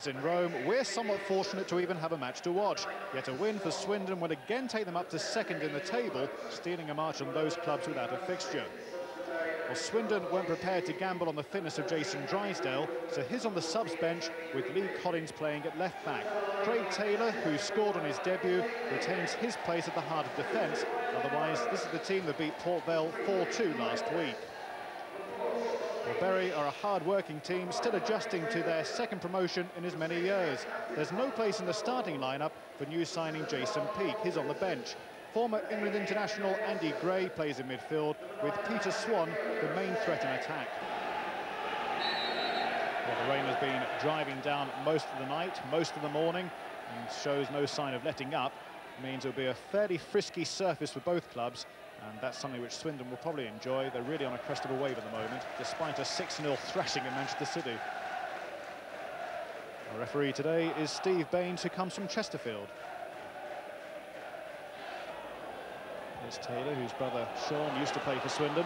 August in Rome, we're somewhat fortunate to even have a match to watch. Yet a win for Swindon will again take them up to second in the table, stealing a march on those clubs without a fixture. Well, Swindon weren't prepared to gamble on the fitness of Jason Drysdale, so he's on the subs bench with Lee Collins playing at left back. Craig Taylor, who scored on his debut, retains his place at the heart of defence. Otherwise, this is the team that beat Port Vale 4-2 last week. Well, Bury are a hard-working team, still adjusting to their second promotion in as many years. There's no place in the starting lineup for new signing Jason Peake. He's on the bench. Former England international Andy Gray plays in midfield, with Peter Swan the main threat in attack. Well, the rain has been driving down most of the night, most of the morning, and shows no sign of letting up. It means it'll be a fairly frisky surface for both clubs, and that's something which Swindon will probably enjoy. They're really on a crest of a wave at the moment, despite a 6-0 thrashing in Manchester City. Our referee today is Steve Baines, who comes from Chesterfield. Here's Taylor, whose brother Sean used to play for Swindon.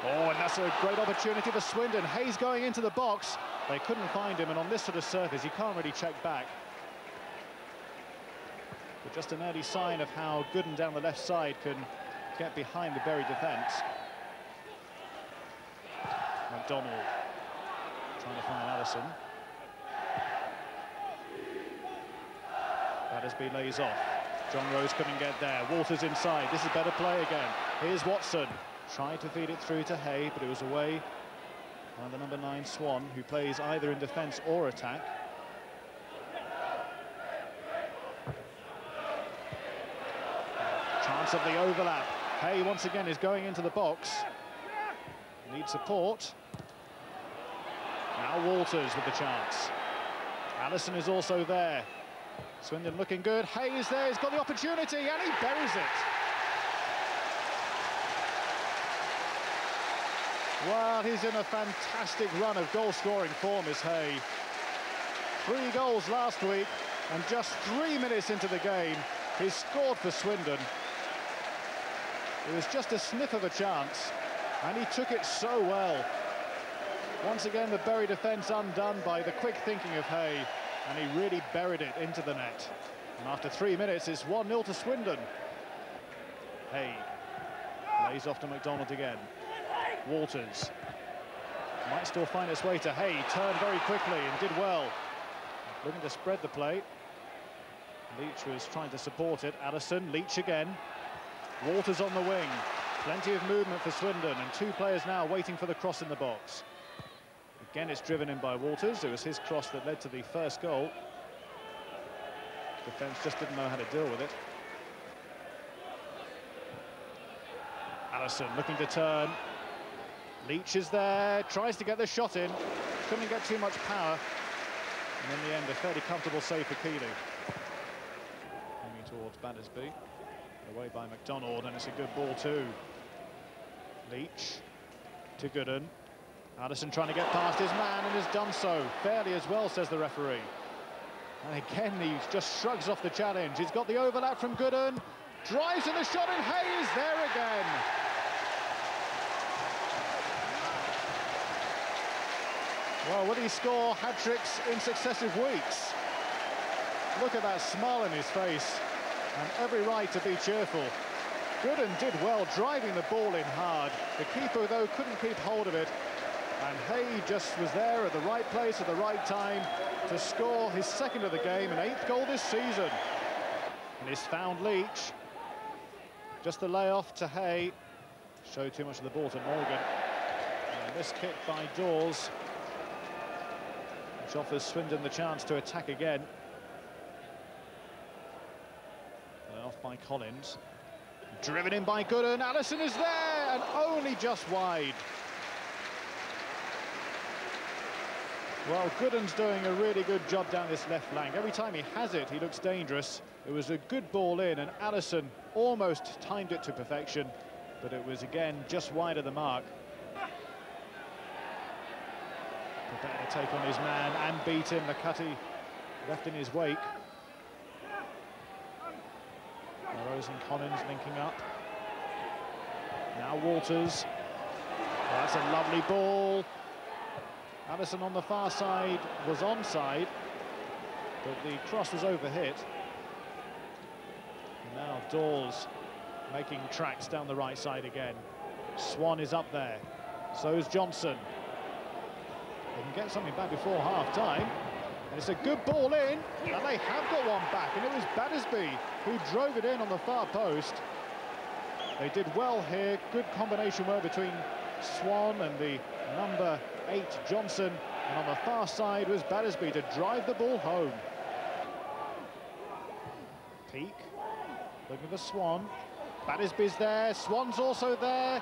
Oh, and that's a great opportunity for Swindon. Hayes going into the box. They couldn't find him, and on this sort of surface, you can't really check back. But just an early sign of how Gooden down the left side can get behind the Bury defence. McDonald trying to find Allison. Battersby lays off. John Rose couldn't get there. Walters inside. This is better play again. Here's Watson. Tried to feed it through to Hay, but it was away by the number 9 Swan, who plays either in defence or attack. Chance of the overlap. Hay once again is going into the box. Needs support. Now Walters with the chance. Allison is also there. Swindon looking good. Hay is there, he's got the opportunity, and he buries it. Well, he's in a fantastic run of goal-scoring form, is Hay. 3 goals last week, and just 3 minutes into the game, he scored for Swindon. It was just a sniff of a chance, and he took it so well. Once again, the Bury defence undone by the quick thinking of Hay, and he really buried it into the net. And after 3 minutes, it's 1-0 to Swindon. Hay lays off to McDonald again. Walters might still find its way to Hay. Turned very quickly and did well. Looking to spread the play. Leach was trying to support it. Allison, Leach again. Walters on the wing. Plenty of movement for Swindon, and 2 players now waiting for the cross in the box. Again, it's driven in by Walters. It was his cross that led to the first goal. Defence just didn't know how to deal with it. Allison looking to turn. Leach is there, tries to get the shot in. Couldn't get too much power. And in the end, a fairly comfortable save for Keeley. Aiming towards Battersby. Away by McDonald, and it's a good ball too. Leach to Gooden. Addison trying to get past his man, and has done so fairly as well, says the referee. And again, he just shrugs off the challenge. He's got the overlap from Gooden, drives in the shot, and Hayes there again. Well, will he score hat-tricks in successive weeks? Look at that smile on his face, and every right to be cheerful. Gooden did well, driving the ball in hard. The keeper, though, couldn't keep hold of it. And Hay just was there at the right place at the right time to score his second of the game, an 8th goal this season. And he's found Leach. Just the layoff to Hay. Showed too much of the ball to Morgan. And this kick by Dawes, which offers Swindon the chance to attack again. Off by Collins. Driven in by Gooden. Allison is there, and only just wide. Well, Gooden's doing a really good job down this left flank. Every time he has it, he looks dangerous. It was a good ball in, and Allison almost timed it to perfection, but it was, again, just wide of the mark. Prepared to take on his man and beat him. McCutty left in his wake. Rose and Collins linking up. Now Walters. Oh, that's a lovely ball. Allison on the far side was onside, but the cross was overhit. And now Dawes making tracks down the right side again. Swan is up there, so is Johnson. They can get something back before half-time. And it's a good ball in, and they have got one back, and it was Battersby who drove it in on the far post. They did well here, good combination work between Swan and the number 8 Johnson, and on the far side was Battersby to drive the ball home. Peak, looking for Swan. Battersby's there, Swan's also there,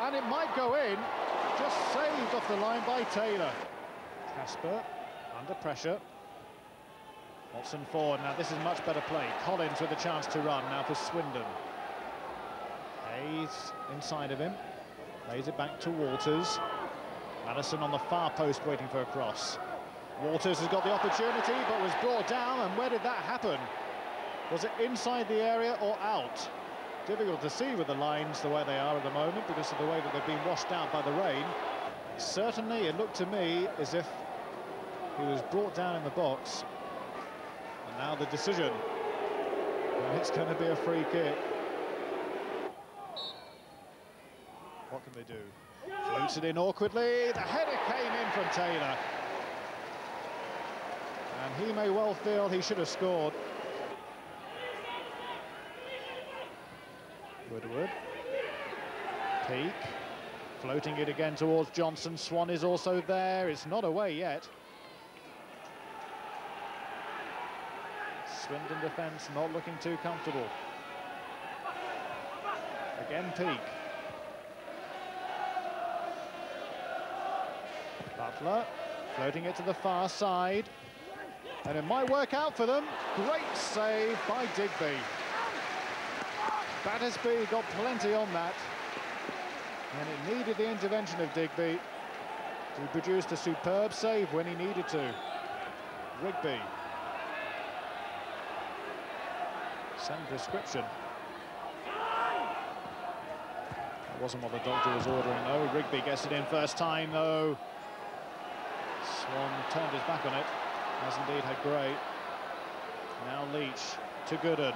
and it might go in. Just saved off the line by Taylor. Casper under pressure. Watson forward. Now this is much better play. Collins with a chance to run now for Swindon. Hayes inside of him. Lays it back to Walters. Madison on the far post waiting for a cross. Walters has got the opportunity but was brought down, and where did that happen? Was it inside the area or out? Difficult to see with the lines the way they are at the moment because of the way that they've been washed out by the rain. Certainly it looked to me as if he was brought down in the box. And now the decision. And it's going to be a free kick. What can they do? Floats it in awkwardly. The header came in from Taylor. And he may well feel he should have scored. Woodward. Peak. Floating it again towards Johnson. Swan is also there. It's not away yet. Swindon defence not looking too comfortable. Again Peak. Butler floating it to the far side. And it might work out for them. Great save by Digby. Battersby got plenty on that. And it needed the intervention of Digby. He produced a superb save when he needed to. Rigby. Same prescription. That wasn't what the doctor was ordering, though. Rigby gets it in first time, though. Swan turned his back on it, as indeed had Gray. Now Leach to Gooden.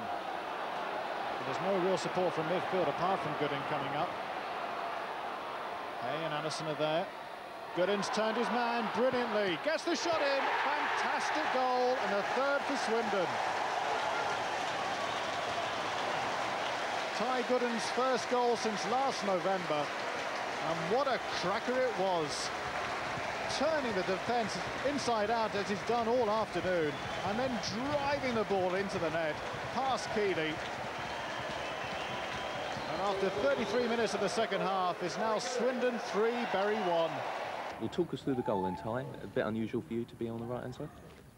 There's no real support from midfield apart from Gooden coming up. Hay and Allison are there. Gooden's turned his man brilliantly. Gets the shot in. Fantastic goal, and a third for Swindon. Ty Gooden's first goal since last November. And what a cracker it was. Turning the defence inside out as he's done all afternoon, and then driving the ball into the net past Keeley. And after 33 minutes of the second half, it's now Swindon 3, Bury 1. Well, talk us through the goal then, Ty. A bit unusual for you to be on the right-hand side?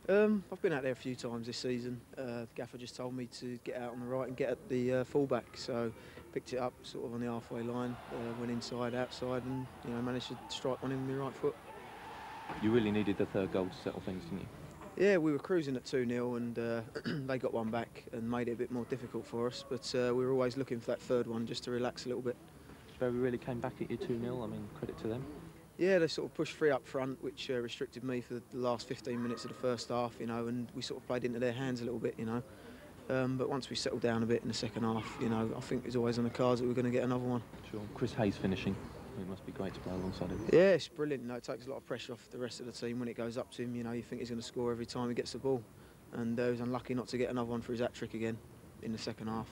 I've been out there a few times this season. The gaffer just told me to get out on the right and get at the full-back, so picked it up sort of on the halfway line, went inside, outside, and managed to strike one in with my right foot. You really needed the third goal to settle things, didn't you? Yeah, we were cruising at 2-0 and they got one back and made it a bit more difficult for us, but we were always looking for that third one just to relax a little bit. Bury really came back at you 2-0, I mean, credit to them. Yeah, they sort of pushed free up front, which restricted me for the last 15 minutes of the first half, and we sort of played into their hands a little bit, But once we settled down a bit in the second half, I think it was always on the cards that we were going to get another one. Sure. Chris Hayes finishing. It must be great to play alongside him. Yeah, it's brilliant. It takes a lot of pressure off the rest of the team when it goes up to him. You think he's going to score every time he gets the ball. And he was unlucky not to get another one for his hat-trick again in the second half.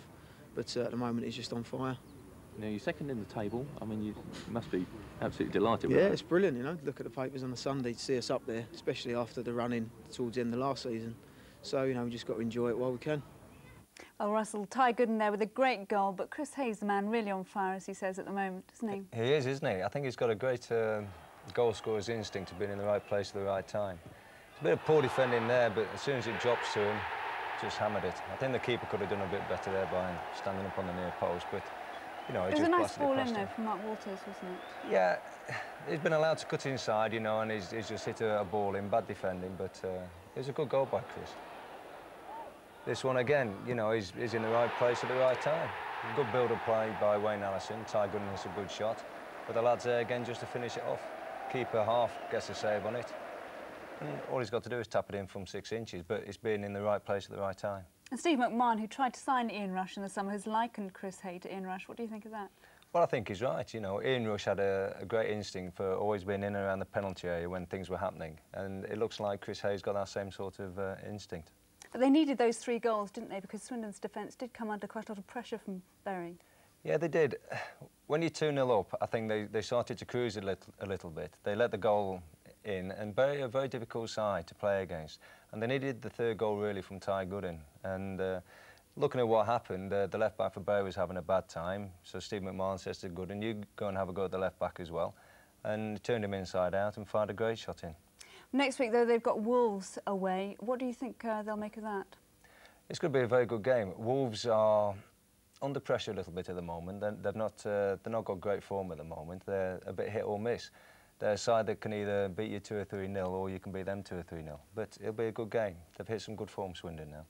But at the moment, he's just on fire. Now, you're second in the table. I mean, you must be absolutely delighted with that. Yeah, it's brilliant, Look at the papers on the Sunday to see us up there, especially after the run-in towards the end of last season. So, we just got to enjoy it while we can. Well, Russell, Ty Gooden there with a great goal, but Chris Hayes, the man, really on fire, as he says at the moment, doesn't he? He is, isn't he? I think he's got a great goal scorer's instinct of being in the right place at the right time. It's a bit of poor defending there, but as soon as it drops to him, just hammered it. I think the keeper could have done a bit better there by standing up on the near post, but, he it was just a nice ball in, him. though, from Mark Walters, wasn't it? Yeah, he's been allowed to cut inside, and he's just hit a ball in, bad defending, but it was a good goal by Chris. This one again, he's in the right place at the right time. Good build-up play by Wayne Allison. Ty Gooden is a good shot. But the lads there again just to finish it off. keeper half gets a save on it. And all he's got to do is tap it in from 6 inches, but it's been in the right place at the right time. And Steve McMahon, who tried to sign Ian Rush in the summer, has likened Chris Hay to Ian Rush. What do you think of that? Well, I think he's right. You know, Ian Rush had a great instinct for always being in and around the penalty area when things were happening, and it looks like Chris Hay's got that same sort of instinct. But they needed those 3 goals, didn't they? Because Swindon's defence did come under quite a lot of pressure from Bury. Yeah, they did. When you're 2-0 up, I think they started to cruise a little bit. They let the goal in, and Bury are a very difficult side to play against. And they needed the 3rd goal really from Ty Gooden. And looking at what happened, the left back for Bury was having a bad time. So Steve McMahon says to Gooden, you go and have a go at the left back as well. And turned him inside out and fired a great shot in. Next week, though, they've got Wolves away. What do you think they'll make of that? It's going to be a very good game. Wolves are under pressure a little bit at the moment. They've not got great form at the moment. They're a bit hit or miss. They're a side that can either beat you 2 or 3-0 or you can beat them 2 or 3-0. But it'll be a good game. They've hit some good form, Swindon, now.